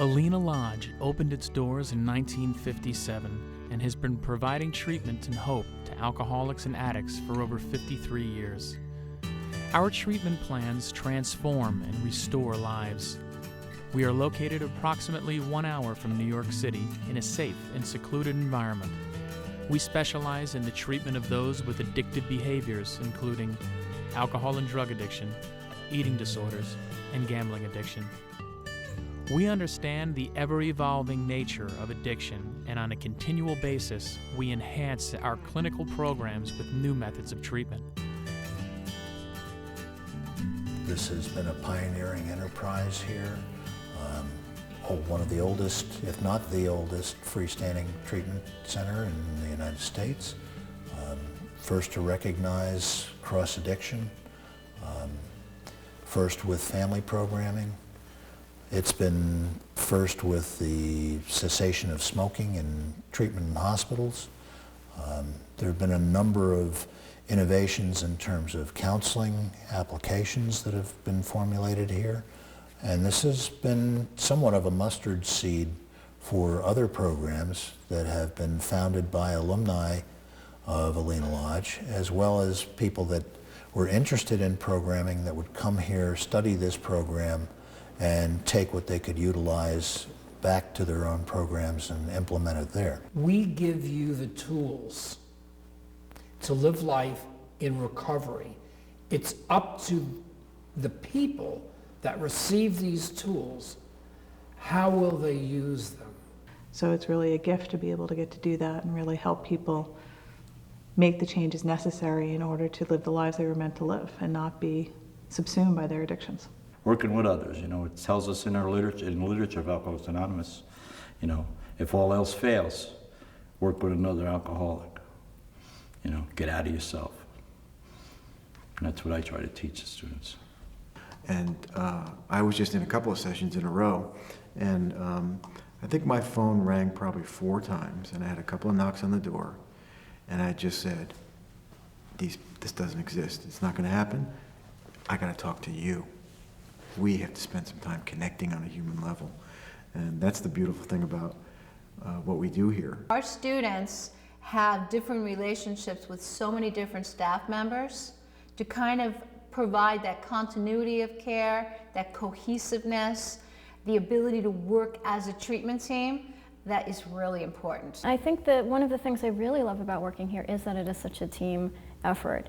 Alina Lodge opened its doors in 1957 and has been providing treatment and hope to alcoholics and addicts for over 53 years. Our treatment plans transform and restore lives. We are located approximately 1 hour from New York City in a safe and secluded environment. We specialize in the treatment of those with addictive behaviors, including alcohol and drug addiction, eating disorders, and gambling addiction. We understand the ever-evolving nature of addiction, and on a continual basis, we enhance our clinical programs with new methods of treatment. This has been a pioneering enterprise here. One of the oldest, if not the oldest, freestanding treatment center in the United States. First to recognize cross-addiction, first with family programming. It's been first with the cessation of smoking and treatment in hospitals. There have been a number of innovations in terms of counseling applications that have been formulated here. And this has been somewhat of a mustard seed for other programs that have been founded by alumni of Alina Lodge, as well as people that were interested in programming that would come here, study this program, and take what they could utilize back to their own programs and implement it there. We give you the tools to live life in recovery. It's up to the people that receive these tools. How will they use them? So it's really a gift to be able to get to do that and really help people make the changes necessary in order to live the lives they were meant to live and not be subsumed by their addictions. Working with others, it tells us in our literature, in the literature of Alcoholics Anonymous, if all else fails, work with another alcoholic. Get out of yourself. And that's what I try to teach the students. And I was just in a couple of sessions in a row, and I think my phone rang probably 4 times, and I had a couple of knocks on the door, and I just said, this doesn't exist. It's not going to happen. I got to talk to you. We have to spend some time connecting on a human level. And that's the beautiful thing about what we do here. Our students have different relationships with so many different staff members to kind of provide that continuity of care, that cohesiveness, the ability to work as a treatment team. That is really important. I think that one of the things I really love about working here is that it is such a team effort.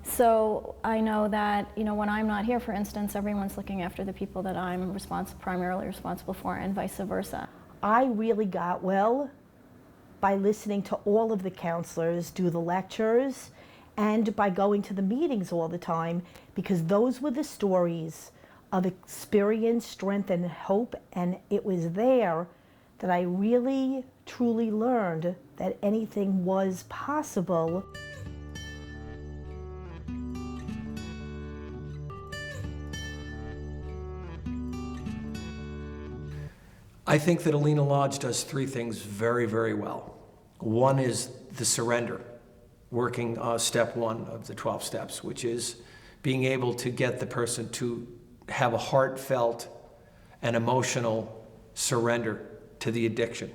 So I know that when I'm not here, for instance, everyone's looking after the people that I'm primarily responsible for, and vice versa. I really got well by listening to all of the counselors do the lectures and by going to the meetings all the time, because those were the stories of experience, strength, and hope, and it was there that I really, truly learned that anything was possible. I think that Alina Lodge does 3 things very, very well. One is the surrender, working step 1 of the 12 steps, which is being able to get the person to have a heartfelt and emotional surrender to the addiction,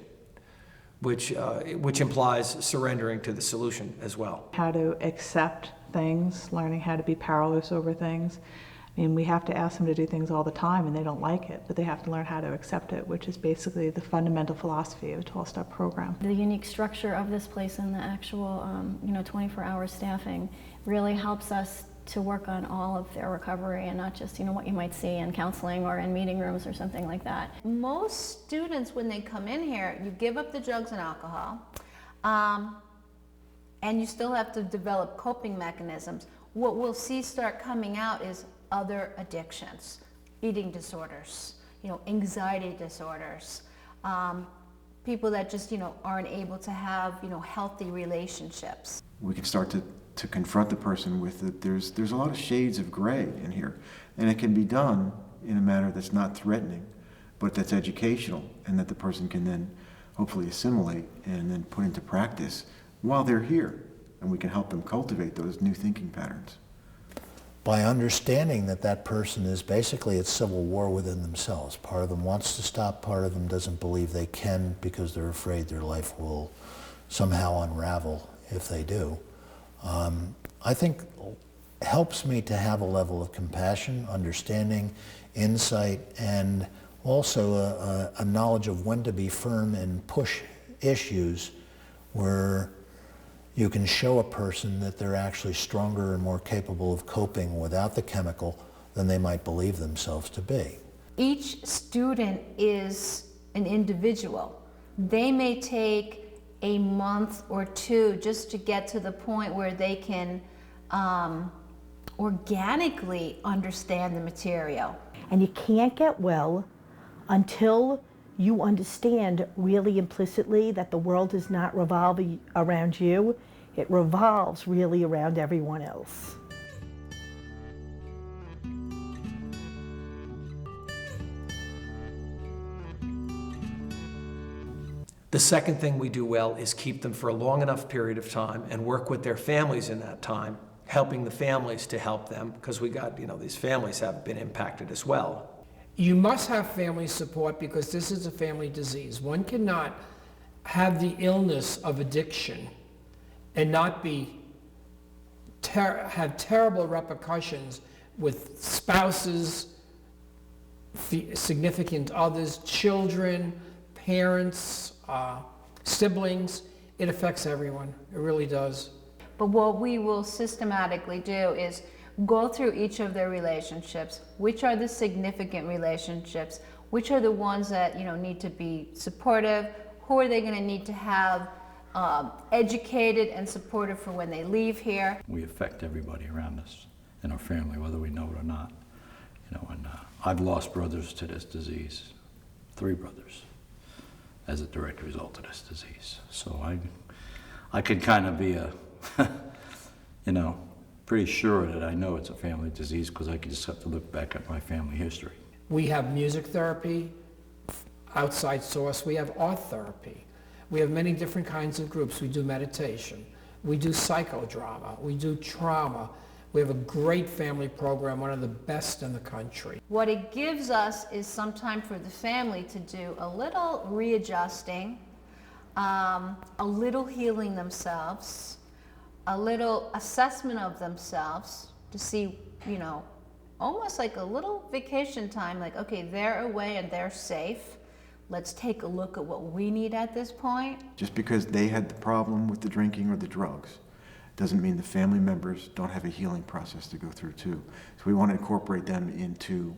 which implies surrendering to the solution as well. How to accept things, learning how to be powerless over things. We have to ask them to do things all the time and they don't like it, but they have to learn how to accept it, which is basically the fundamental philosophy of a 12-step program. The unique structure of this place and the actual 24-hour staffing really helps us to work on all of their recovery and not just what you might see in counseling or in meeting rooms or something like that. Most students, when they come in here, you give up the drugs and alcohol, and you still have to develop coping mechanisms. What we'll see start coming out is other addictions, eating disorders, anxiety disorders, people that just aren't able to have healthy relationships. We can start to confront the person with that there's a lot of shades of gray in here, and it can be done in a manner that's not threatening, but that's educational, and that the person can then hopefully assimilate and then put into practice while they're here, and we can help them cultivate those new thinking patterns. by understanding that that person is basically at civil war within themselves. Part of them wants to stop, part of them doesn't believe they can because they're afraid their life will somehow unravel if they do. I think helps me to have a level of compassion, understanding, insight, and also a knowledge of when to be firm and push issues where you can show a person that they're actually stronger and more capable of coping without the chemical than they might believe themselves to be. Each student is an individual. They may take a month or two just to get to the point where they can organically understand the material. And you can't get well until you understand really implicitly that the world is not revolving around you, it revolves really around everyone else. The second thing we do well is keep them for a long enough period of time and work with their families in that time, helping the families to help them, because we got, these families have been impacted as well. You must have family support because this is a family disease. One cannot have the illness of addiction and not be have terrible repercussions with spouses, significant others, children, parents, siblings. It affects everyone. It really does. But what we will systematically do is go through each of their relationships. Which are the significant relationships? Which are the ones that need to be supportive? Who are they going to need to have educated and supported for when they leave here? We affect everybody around us in our family, whether we know it or not. And I've lost brothers to this disease, 3 brothers, as a direct result of this disease. So I could kind of be pretty sure that I know it's a family disease because I just have to look back at my family history. We have music therapy, outside source. We have art therapy. We have many different kinds of groups. We do meditation. We do psychodrama. We do trauma. We have a great family program, one of the best in the country. What it gives us is some time for the family to do a little readjusting, a little healing themselves, a little assessment of themselves to see, almost like a little vacation time, like, okay, they're away and they're safe. Let's take a look at what we need at this point. Just because they had the problem with the drinking or the drugs doesn't mean the family members don't have a healing process to go through too. So we want to incorporate them into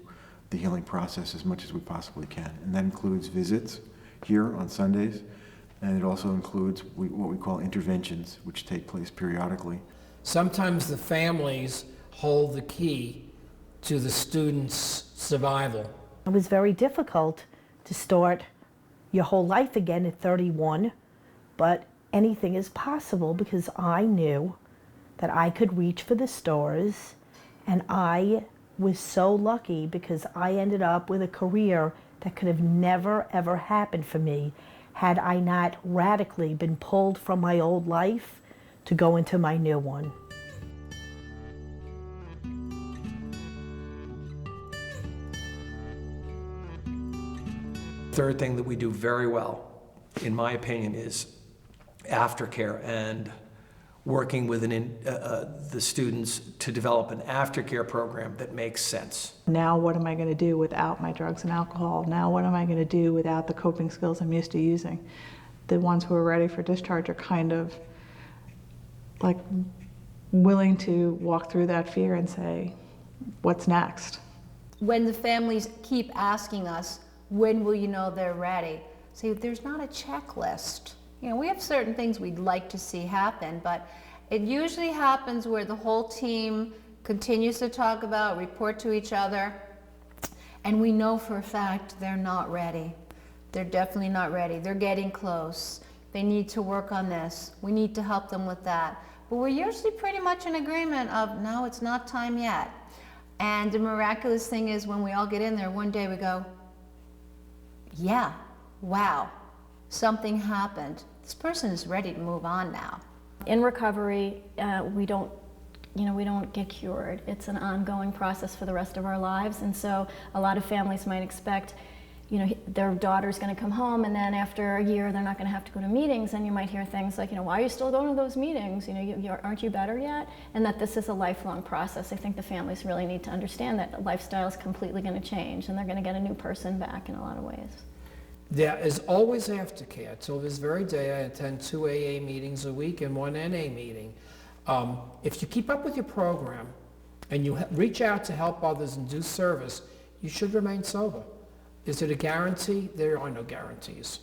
the healing process as much as we possibly can. And that includes visits here on Sundays, and it also includes what we call interventions, which take place periodically. Sometimes the families hold the key to the student's survival. It was very difficult to start your whole life again at 31, but anything is possible because I knew that I could reach for the stars, and I was so lucky because I ended up with a career that could have never ever happened for me had I not radically been pulled from my old life to go into my new one. Third thing that we do very well, in my opinion, is aftercare and working with the students to develop an aftercare program that makes sense. Now what am I going to do without my drugs and alcohol? Now what am I going to do without the coping skills I'm used to using? The ones who are ready for discharge are kind of like willing to walk through that fear and say, what's next? When the families keep asking us, when will you know they're ready? See, there's not a checklist. We have certain things we'd like to see happen, but it usually happens where the whole team continues to talk about, report to each other, and we know for a fact they're not ready. They're definitely not ready. They're getting close. They need to work on this. We need to help them with that. But we're usually pretty much in agreement of, no, it's not time yet. And the miraculous thing is when we all get in there, one day we go, yeah, wow, something happened. This person is ready to move on now. In recovery, we don't we don't get cured. It's an ongoing process for the rest of our lives. And so a lot of families might expect, their daughter's going to come home, and then after a year they're not going to have to go to meetings, and you might hear things like, why are you still going to those meetings? Aren't you better yet? And that this is a lifelong process. I think the families really need to understand that lifestyle is completely going to change, and they're going to get a new person back in a lot of ways. There is always aftercare. Till this very day, I attend 2 AA meetings a week and 1 NA meeting. If you keep up with your program and you reach out to help others and do service, you should remain sober. Is it a guarantee? There are no guarantees.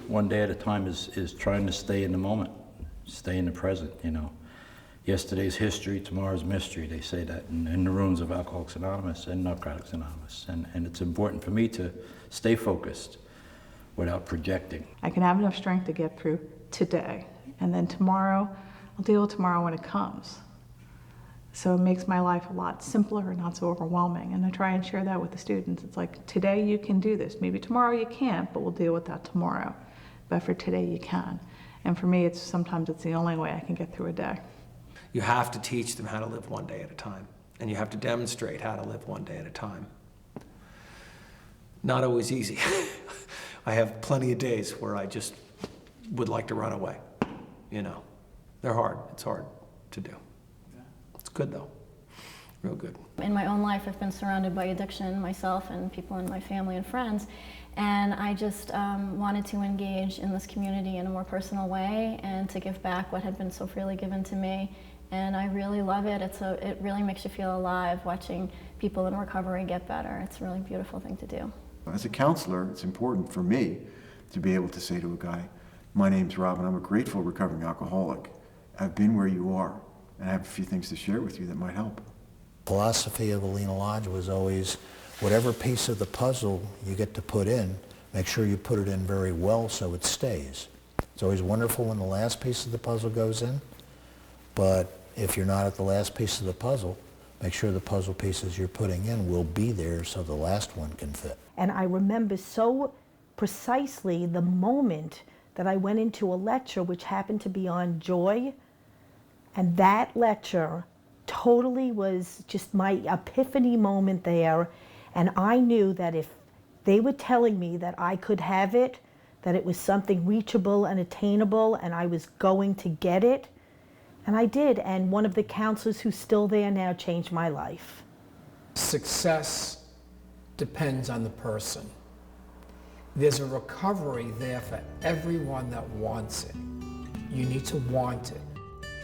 One day at a time is trying to stay in the moment, stay in the present, Yesterday's history, tomorrow's mystery, they say that in the rooms of Alcoholics Anonymous and Narcotics Anonymous. And it's important for me to stay focused without projecting. I can have enough strength to get through today, and then tomorrow, I'll deal with tomorrow when it comes. So it makes my life a lot simpler and not so overwhelming. And I try and share that with the students. It's like, today you can do this. Maybe tomorrow you can't, but we'll deal with that tomorrow. But for today you can. And for me, sometimes it's the only way I can get through a day. You have to teach them how to live one day at a time. And you have to demonstrate how to live one day at a time. Not always easy. I have plenty of days where I just would like to run away. They're hard. It's hard to do. It's good though, real good. In my own life, I've been surrounded by addiction myself and people in my family and friends, and I just wanted to engage in this community in a more personal way and to give back what had been so freely given to me. And I really love it. It really makes you feel alive watching people in recovery get better. It's a really beautiful thing to do. As a counselor, it's important for me to be able to say to a guy, my name's Rob and I'm a grateful recovering alcoholic. I've been where you are, and I have a few things to share with you that might help. Philosophy of Alina Lodge was always, whatever piece of the puzzle you get to put in, make sure you put it in very well so it stays. It's always wonderful when the last piece of the puzzle goes in, but if you're not at the last piece of the puzzle, make sure the puzzle pieces you're putting in will be there so the last one can fit. And I remember so precisely the moment that I went into a lecture which happened to be on joy, and that lecture totally was just my epiphany moment there. And I knew that if they were telling me that I could have it, that it was something reachable and attainable, and I was going to get it, and I did. And one of the counselors who's still there now changed my life. Success depends on the person. There's a recovery there for everyone that wants it. You need to want it.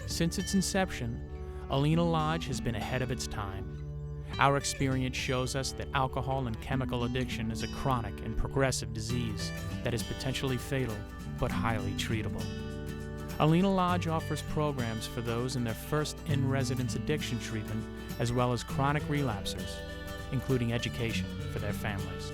Since its inception, Alina Lodge has been ahead of its time. Our experience shows us that alcohol and chemical addiction is a chronic and progressive disease that is potentially fatal, but highly treatable. Alina Lodge offers programs for those in their first in-residence addiction treatment, as well as chronic relapsers, including education for their families.